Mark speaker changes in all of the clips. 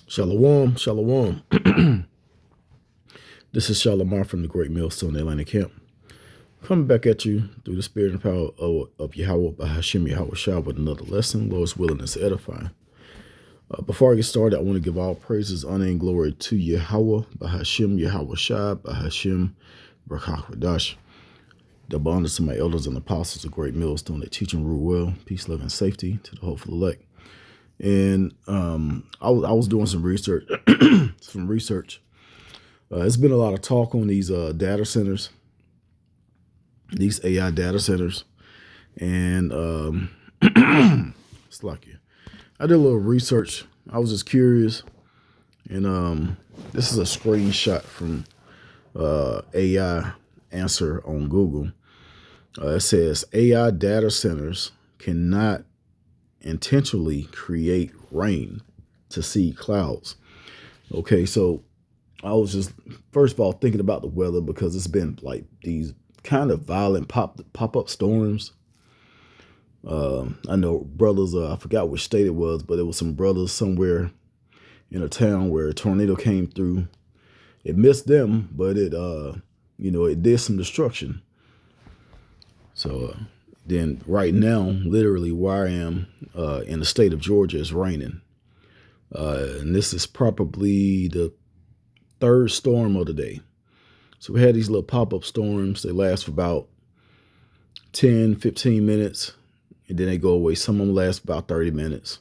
Speaker 1: Shalom, shalom. This is Shalimar from the Great Millstone Atlanta Camp. Coming back at you through the spirit and power of Yahweh by Hashem Yahweh Shah with another lesson. Lord's willing is edifying. Before I get started, I want to give all praises, honor, and glory to Yahweh by Hashem Yahweh Shah by Hashem Barakah Radash. Double honors to my elders and apostles of Great Millstone that teach and rule well. Peace, love, and safety to the hopeful elect. And I was doing some research. It's been a lot of talk on these data centers, these AI data centers, and it's like I did a little research. I was just curious, and this is a screenshot from AI answer on Google. It says AI data centers cannot intentionally create rain to seed clouds. Okay, so I was just first of all thinking about the weather because it's been like these kind of violent pop-up storms. I know brothers, I forgot which state it was, but it was some brothers somewhere in a town where a tornado came through. It missed them, but it it did some destruction. So then right now, literally where I am in the state of Georgia, it's raining. And this is probably the third storm of the day. So we had these little pop-up storms. They last for about 10, 15 minutes, and then they go away. Some of them last about 30 minutes.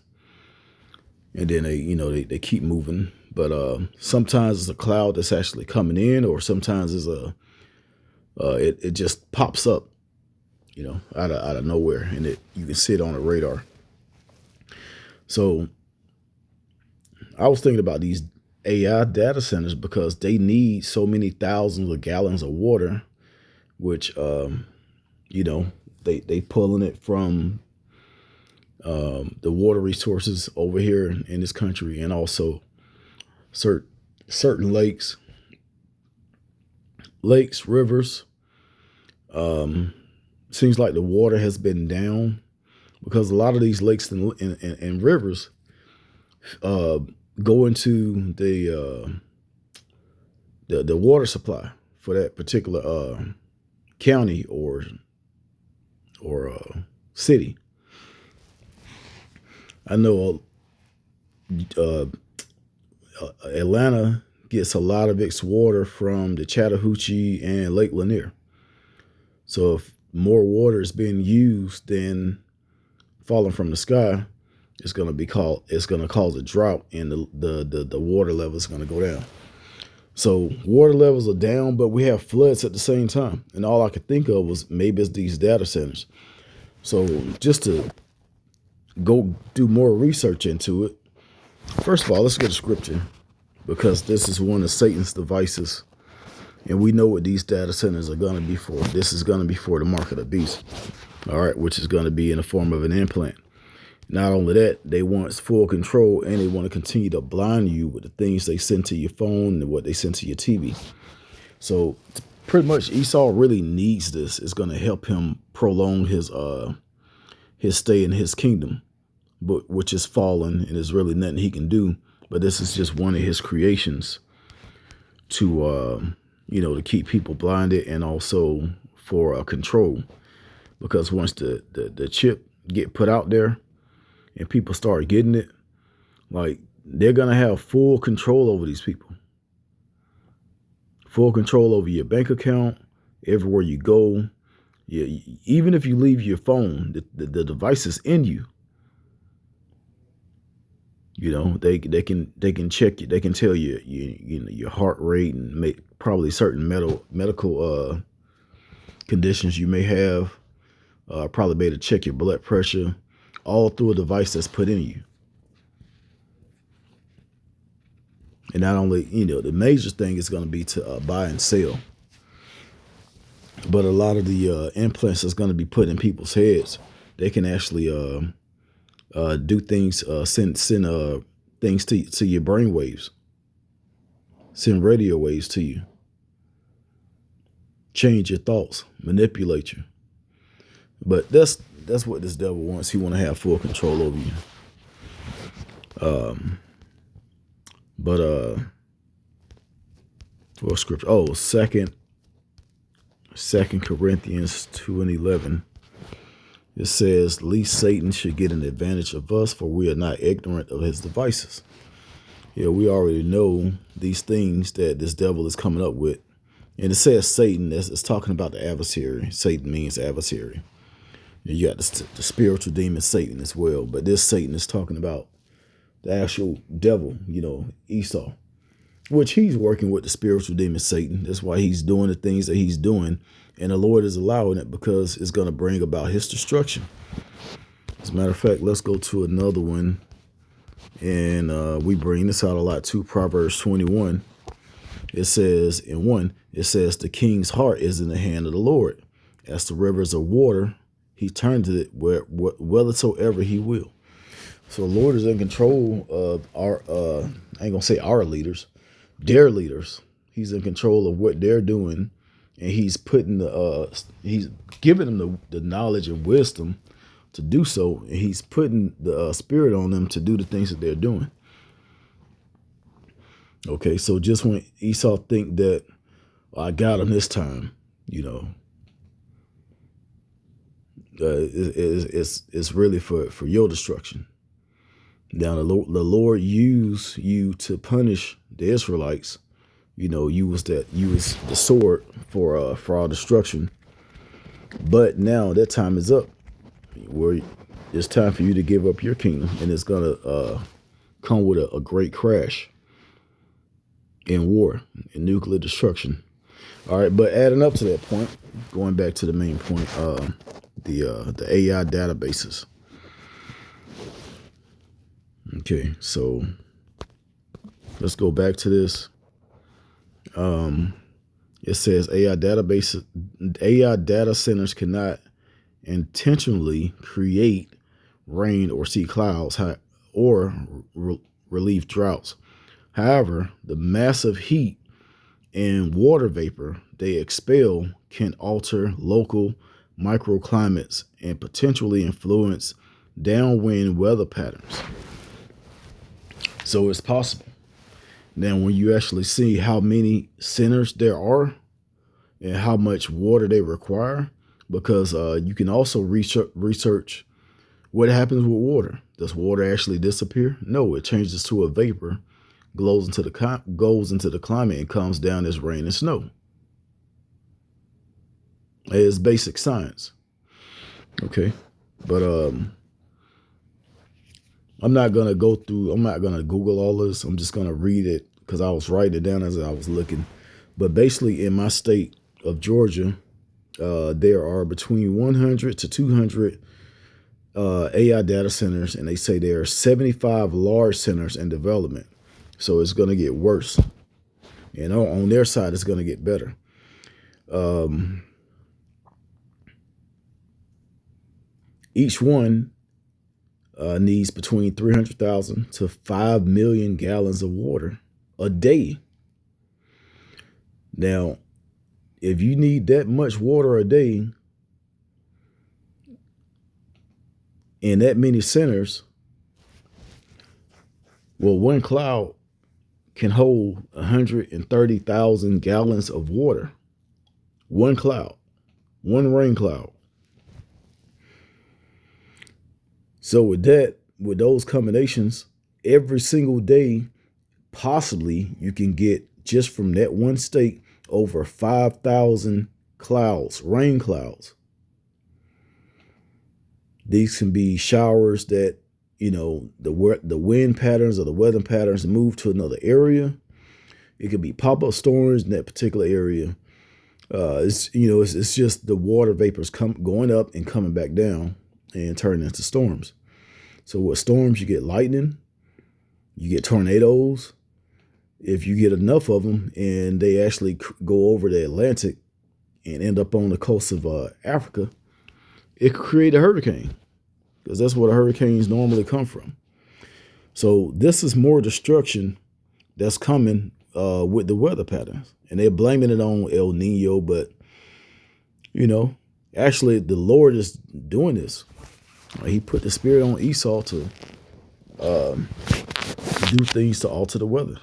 Speaker 1: And then they keep moving. But sometimes it's a cloud that's actually coming in, or sometimes it's it just pops up, out of nowhere, and you can see it on the radar. So I was thinking about these AI data centers because they need so many thousands of gallons of water, which they pulling it from the water resources over here in this country, and also certain lakes, rivers. Seems like the water has been down because a lot of these lakes and rivers go into the water supply for that particular county or city. I know Atlanta gets a lot of its water from the Chattahoochee and Lake Lanier. So if more water is being used than falling from the sky, it's going to cause a drought, and the water level is going to go down. So water levels are down, but we have floods at the same time. And all I could think of was maybe it's these data centers. So just to go do more research into it, first of all, let's get a scripture, because this is one of Satan's devices. And we know what these data centers are going to be for. This is going to be for the mark of the beast, all right, which is going to be in the form of an implant. Not only that, they want full control, and they want to continue to blind you with the things they send to your phone and what they send to your TV. So pretty much Esau really needs this. It's going to help him prolong his stay in his kingdom, but which is fallen, and there's really nothing he can do. But this is just one of his creations to to keep people blinded, and also for control. Because once the chip get put out there and people start getting it, like, they're going to have full control over these people. Full control over your bank account, everywhere you go. Even if you leave your phone, the device is in you. They can check you. They can tell you your heart rate, and probably certain medical conditions you may have. Probably be able to check your blood pressure, all through a device that's put in you. And not only, the major thing is going to be to buy and sell, but a lot of the implants that's going to be put in people's heads, they can actually do things, send things to your brain waves, send radio waves to you, change your thoughts, manipulate you. But that's what this devil wants. He want to have full control over you. But what scripture? Oh, Second Corinthians 2:11. It says, "Least Satan should get an advantage of us, for we are not ignorant of his devices." Yeah, we already know these things that this devil is coming up with. And it says Satan, it's talking about the adversary. Satan means adversary. And you got the spiritual demon Satan as well. But this Satan is talking about the actual devil, Esau, which he's working with the spiritual demon Satan. That's why he's doing the things that he's doing. And the Lord is allowing it because it's going to bring about his destruction. As a matter of fact, let's go to another one. And we bring this out a lot too. Proverbs 21. It says, the king's heart is in the hand of the Lord. As the rivers of water, he turns it whithersoever he will. So the Lord is in control of our, I ain't going to say our leaders, their leaders. He's in control of what they're doing. And he's putting he's giving them the knowledge and wisdom to do so. And he's putting the spirit on them to do the things that they're doing. Okay, so just when Esau think that I got him this time, it's really for your destruction. Now the Lord used you to punish the Israelites. You was the sword for our destruction. But now that time is up, where it's time for you to give up your kingdom, and it's gonna come with a great crash in war and nuclear destruction. All right, but adding up to that point, going back to the main point, the AI databases. Okay, so let's go back to this. It says AI data centers cannot intentionally create rain or see clouds or relieve droughts. However, the massive heat and water vapor they expel can alter local microclimates and potentially influence downwind weather patterns. So it's possible. Now, when you actually see how many centers there are and how much water they require, because you can also research what happens with water. Does water actually disappear? No, it changes to a vapor, goes into the climate and comes down as rain and snow. It's basic science. Okay, but I'm not going to Google all this. I'm just going to read it because I was writing it down as I was looking. But basically in my state of Georgia, there are between 100 to 200 AI data centers, and they say there are 75 large centers in development. So it's going to get worse. And on their side, it's going to get better. Each one needs between 300,000 to 5 million gallons of water a day. Now, if you need that much water a day in that many centers, well, one cloud can hold 130,000 gallons of water. One cloud, one rain cloud. So with those combinations, every single day, possibly you can get just from that one state over 5,000 clouds, rain clouds. These can be showers that, the wind patterns or the weather patterns move to another area. It could be pop-up storms in that particular area. It's just the water vapors going up and coming back down and turning into storms. So with storms, you get lightning, you get tornadoes. If you get enough of them and they actually go over the Atlantic and end up on the coast of Africa, it could create a hurricane, because that's where the hurricanes normally come from. So this is more destruction that's coming with the weather patterns. And they're blaming it on El Nino, but, actually the Lord is doing this. He put the spirit on Esau to do things to alter the weather.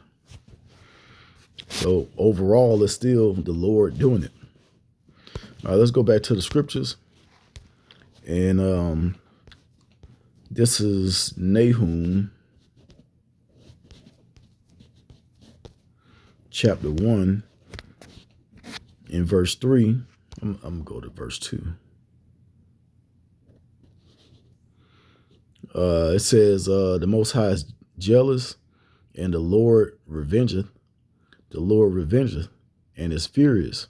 Speaker 1: So overall, it's still the Lord doing it. All right, let's go back to the scriptures. And this is Nahum chapter 1 in verse 3. I'm going to go to verse 2. It says, the Most High is jealous, and the Lord revengeth. The Lord revengeth, and is furious.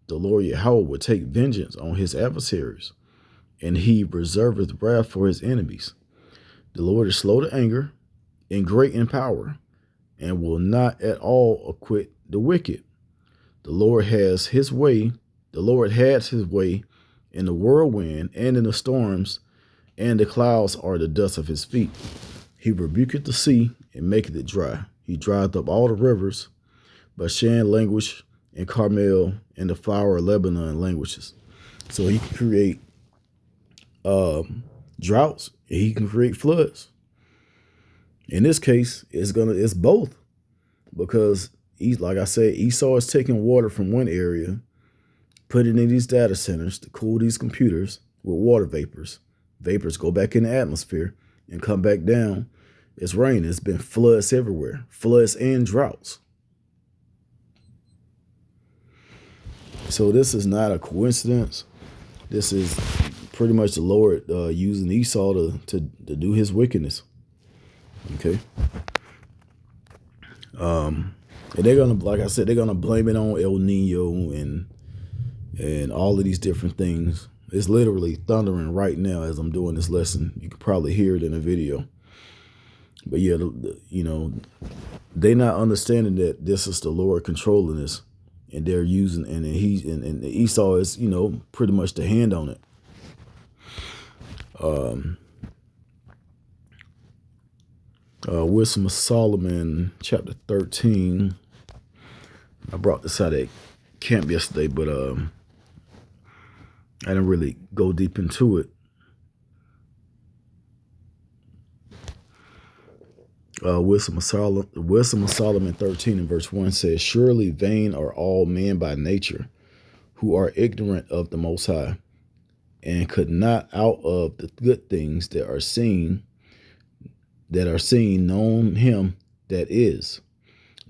Speaker 1: The Lord Yahweh will take vengeance on his adversaries, and he reserveth wrath for his enemies. The Lord is slow to anger, and great in power, and will not at all acquit the wicked. The Lord has his way. The Lord has his way in the whirlwind and in the storms, and the clouds are the dust of his feet. He rebuketh the sea and maketh it dry. He drieth up all the rivers. Bashan language, and Carmel and the flower of Lebanon languages. So he can create droughts, and he can create floods. In this case, it's both, because like I said, Esau is taking water from one area, putting it in these data centers to cool these computers with water vapors. Vapors go back in the atmosphere and come back down. It's raining. It's been floods everywhere, floods and droughts. So this is not a coincidence. This is pretty much the Lord using Esau to do his wickedness. Okay. And they're gonna, like I said, they're gonna blame it on El Nino and all of these different things. It's literally thundering right now as I'm doing this lesson. You can probably hear it in the video. But yeah, they're not understanding that this is the Lord controlling this. And they're using, and Esau is, pretty much the hand on it. Wisdom of Solomon, chapter 13. I brought this out at camp yesterday, but I didn't really go deep into it. Wisdom of Solomon 13 and verse 1 says, surely vain are all men by nature, who are ignorant of the Most High, and could not out of the good things that are seen known him that is.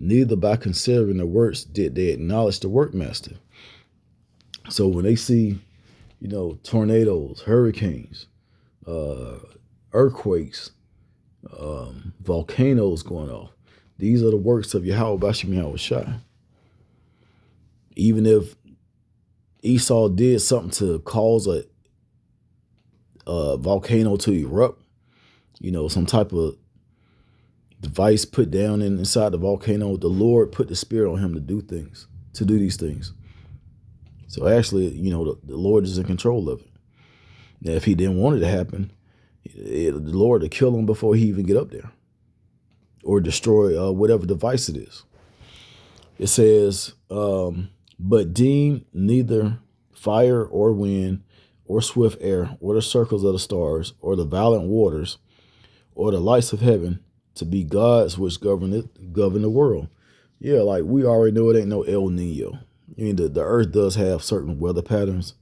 Speaker 1: Neither by considering the works did they acknowledge the workmaster. So when they see, tornadoes, hurricanes, earthquakes, volcanoes going off, these are the works of Yahweh Bashim Yahweh Shai. Even if Esau did something to cause a volcano to erupt, some type of device put down inside the volcano, the Lord put the spirit on him to do these things. So actually, the Lord is in control of it. Now, if he didn't want it to happen, the Lord to kill him before he even get up there, or destroy whatever device it is. It says, but deem neither fire or wind or swift air or the circles of the stars or the violent waters or the lights of heaven to be gods which govern the world. Yeah, like we already know it ain't no El Nino. The earth does have certain weather patterns,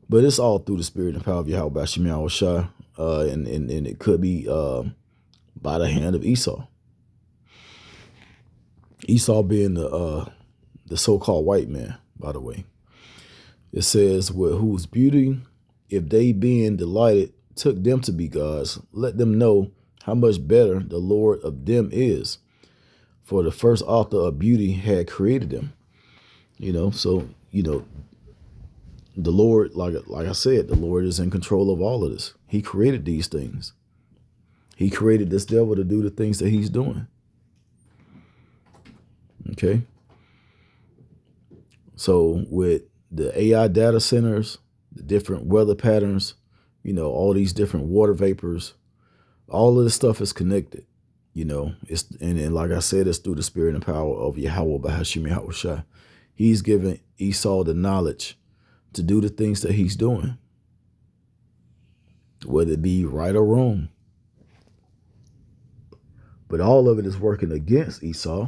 Speaker 1: but it's all through the spirit and power of Yahweh Bashim Yahweh Shai. And it could be by the hand of Esau. Esau being the so-called white man, by the way. It says, with whose beauty, if they being delighted, took them to be gods, let them know how much better the Lord of them is. For the first author of beauty had created them. So, the Lord, like I said, the Lord is in control of all of this. He created these things. He created this devil to do the things that he's doing. Okay. So with the AI data centers, the different weather patterns, all these different water vapors, all of this stuff is connected. It's and like I said, it's through the spirit and power of Yahweh Bahashim Yahweh Shai. He's given Esau the knowledge to do the things that he's doing, whether it be right or wrong. But all of it is working against Esau.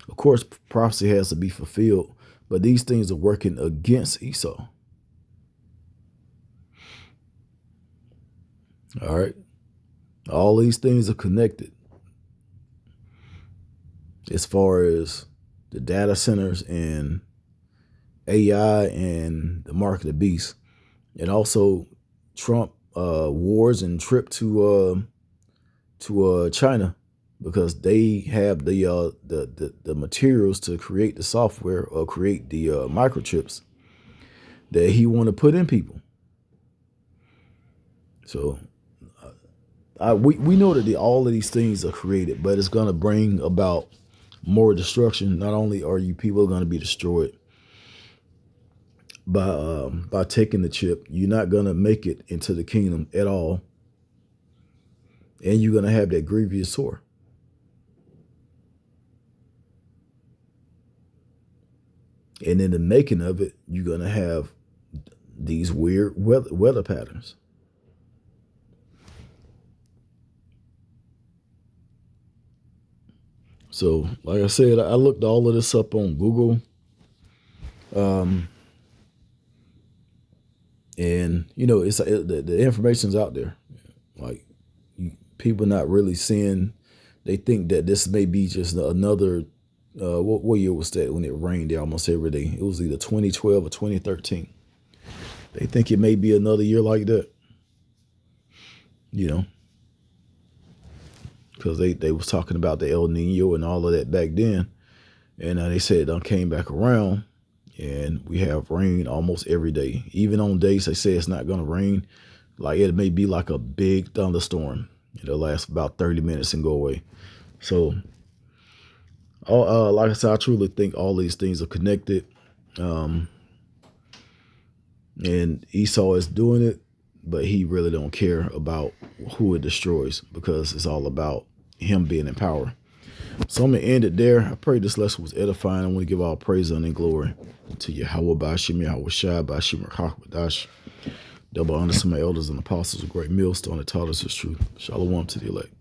Speaker 1: Of course, prophecy has to be fulfilled, but these things are working against Esau. All right. All these things are connected as far as the data centers and AI and the mark of the beast, and also Trump wars and trip to China, because they have the materials to create the software or create the microchips that he want to put in people. So we know that all of these things are created, but it's going to bring about more destruction. Not only are you people going to be destroyed by taking the chip, you're not going to make it into the kingdom at all, and you're going to have that grievous sore. And in the making of it, you're going to have these weird weather patterns. So, like I said, I looked all of this up on Google. And, you know, the information's out there. Like, people not really seeing, they think that this may be just another, what year was that when it rained there almost every day? It was either 2012 or 2013. They think it may be another year like that, you know, because they was talking about the El Nino and all of that back then. And they said it came back around, and we have rain almost every day. Even on days they say it's not going to rain, like it may be like a big thunderstorm. It'll last about 30 minutes and go away. So, like I said, I truly think all these things are connected. And Esau is doing it, but he really don't care about who it destroys, because it's all about him being in power. So I'm going to end it there. I pray this lesson was edifying. I want to give all praise, honor, and glory to Yahweh Bashim, Yahweh Shai, Bashim, Rakakbadash. Double honor to my elders and apostles, a great millstone that taught us his truth. Shalom to the elect.